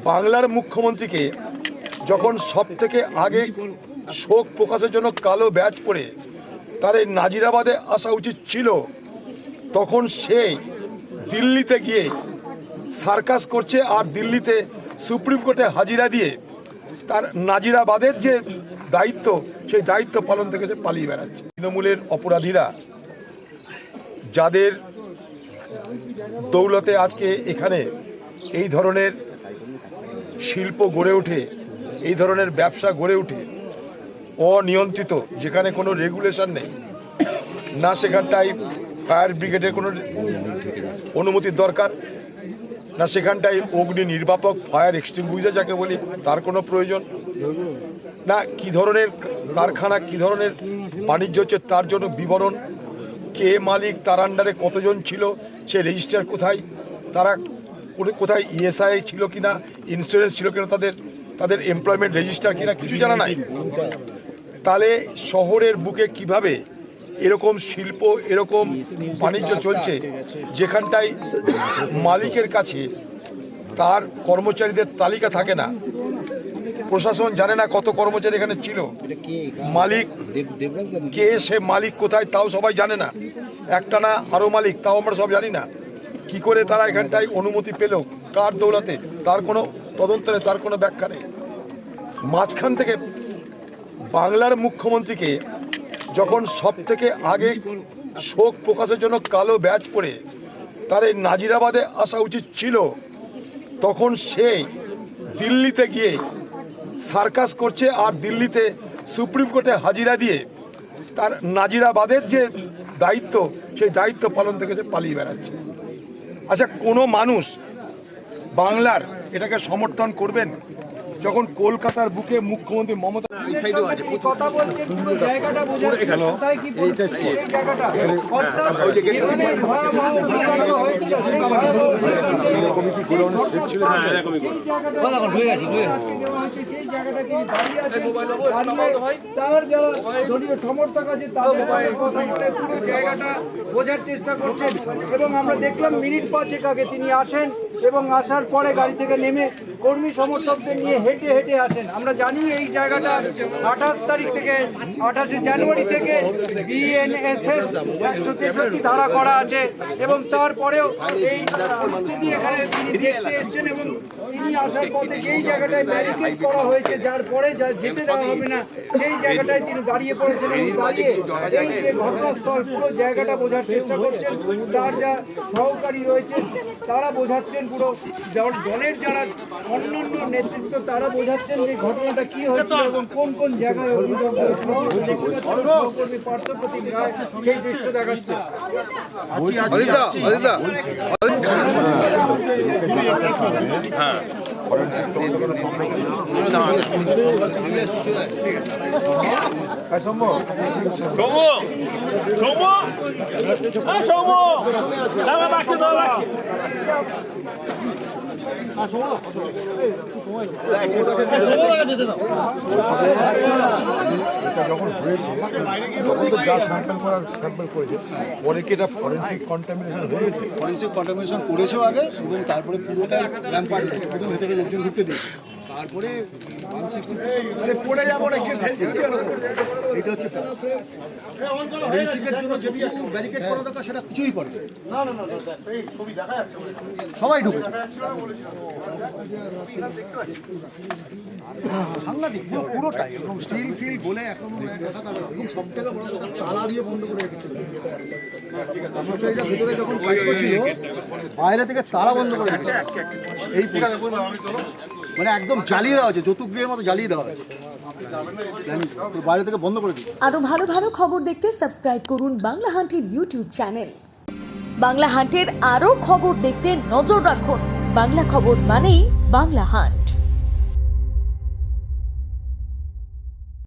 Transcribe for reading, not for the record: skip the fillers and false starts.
বাংলার মুখ্যমন্ত্রীকে যখন সবথেকে আগে শোক প্রকাশের জন্য কালো ব্যাজ পরে তার এই নাজিরাবাদে আসা উচিত ছিল, তখন সে দিল্লিতে গিয়ে সার্কাস করছে আর দিল্লিতে সুপ্রিম কোর্টে হাজিরা দিয়ে তার নাজিরাবাদের যে দায়িত্ব সেই দায়িত্ব পালন থেকে সে পালিয়ে বেড়াচ্ছে। তৃণমূলের অপরাধীরা যাদের দৌলতে আজকে এখানে এই ধরনের শিল্প গড়ে ওঠে, এই ধরনের ব্যবসা গড়ে ওঠে অনিয়ন্ত্রিত, যেখানে কোনো রেগুলেশন নেই, না সেখানটায় ফায়ার ব্রিগেডের কোনো অনুমতির দরকার, না সেখানটায় অগ্নি নির্বাপক ফায়ার এক্সটিংগুইজার যাকে বলি তার কোনো প্রয়োজন, না কী ধরনের কারখানা কী ধরনের বাণিজ্য হচ্ছে তার জন্য বিবরণ, কে মালিক, তার আন্ডারে কতজন ছিল, সে রেজিস্টার কোথায়, তারা কোথায় ইএসআই ছিল কিনা, ইন্স্যুরেন্স ছিল কিনা, তাদের এমপ্লয়মেন্ট রেজিস্টার কিনা, কিছু জানা নাই। তাহলে শহরের বুকে কিভাবে এরকম শিল্প এরকম বাণিজ্য চলছে যেখানটায় মালিকের কাছে তার কর্মচারীদের তালিকা থাকে না, প্রশাসন জানে না কত কর্মচারী এখানে ছিল, মালিক কে, সে মালিক কোথায় তাও সবাই জানে না, একটা না আরও মালিক তাও আমরা সব জানি না। কি করে তারা এখানটায় অনুমতি পেল, কার দৌলতে, তার কোনো তদন্ত নেই, তার কোনো ব্যাখ্যা নেই। মাঝখান থেকে বাংলার মুখ্যমন্ত্রীকে যখন সবথেকে আগে শোক প্রকাশের জন্য কালো ব্যাজ পরে তার এই নাজিরাবাদে আসা উচিত ছিল, তখন সে দিল্লিতে গিয়ে সার্কাস করছে আর দিল্লিতে সুপ্রিম কোর্টে হাজিরা দিয়ে তার নাজিরাবাদের যে দায়িত্ব সেই দায়িত্ব পালন থেকে সে পালিয়ে বেড়াচ্ছে। আচ্ছা, কোনো মানুষ বাংলার এটাকে সমর্থন করবেন যখন কলকাতার বুকে মুখ্যমন্ত্রী মমতা সমর্থক আছে তাদের কথা বলে পুরো জায়গাটা বোঝার চেষ্টা করছেন। এবং আমরা দেখলাম মিনিট 5 আগে তিনি আসেন এবং আসার পরে গাড়ি থেকে নেমে কর্মী সমর্থকদের নিয়ে হেঁটে হেঁটে আসেন। আমরা জানি এই জায়গাটা 28 জানুয়ারি থেকে বিএনএসএস 163 ধারা করা আছে এবং তারপরেও এই পরিস্থিতি এখানে তিনি দেখতে এসছেন এবং তিনি আসার পথে যেই জায়গাটায় ব্যারিকেড করা হয়েছে, যার পরে যা যেতে দেওয়া হবে না, সেই জায়গাটায় তিনি দাঁড়িয়ে পড়েছেন এবং দাঁড়িয়ে এই যে ঘটনাস্থল পুরো জায়গাটা বোঝার চেষ্টা করছেন। তার যা সহকারী রয়েছে তারা বোঝাচ্ছেন, পুরো দলের যারা অন্যান্য নেতৃত্ব তারা বোঝাচ্ছেন যে ঘটনাটা কি হয়েছিল এবং কোন কোন জায়গায় অভিযোগ হয়েছিল। সহকর্মী পার্থপ্রতিম রায় সেই দৃশ্য দেখাচ্ছে। যখন হয়েছে তখন তো যা স্যাম্পল করেছে, পরে কি এটা ফরেন্সিক কন্টামিনেশন হয়েছে? ফরেন্সিক কন্টামিনেশন করেছেও আগে এবং তারপরে পুরোটাই র্যাম্পার ভেতরে লোকজন ঢুকতে দিয়েছে, তারপরে পড়ে যাবো না এটা হচ্ছে ফরেন্সিকের জন্য যেটি ব্যারিকেড করা দরকার সেটা কিছুই করে সবাই ঢুকেছে। সাংঘাতিক পুরোটাই একদম স্টিল ফিল বলে এখন সব থেকে বড় তালা দিয়ে বন্ধ করে রেখেছে। কর্মচারীরা ভেতরে যখন কাজ করছিল বাইরে থেকে তালা বন্ধ করে রেখেছে। এই মানে একদম জ্বালিয়ে দেওয়া হয়েছে, যৌতুকগৃহের মতো জ্বালিয়ে দেওয়া হয়েছে, বাইরে থেকে বন্ধ করে দিচ্ছে। আরো ভালো ভালো খবর দেখতে সাবস্ক্রাইব করুন বাংলা হান্টের ইউটিউব চ্যানেল। বাংলা হান্টের আরো খবর দেখতে নজর রাখুন। বাংলা খবর মানেই বাংলা হান্ট।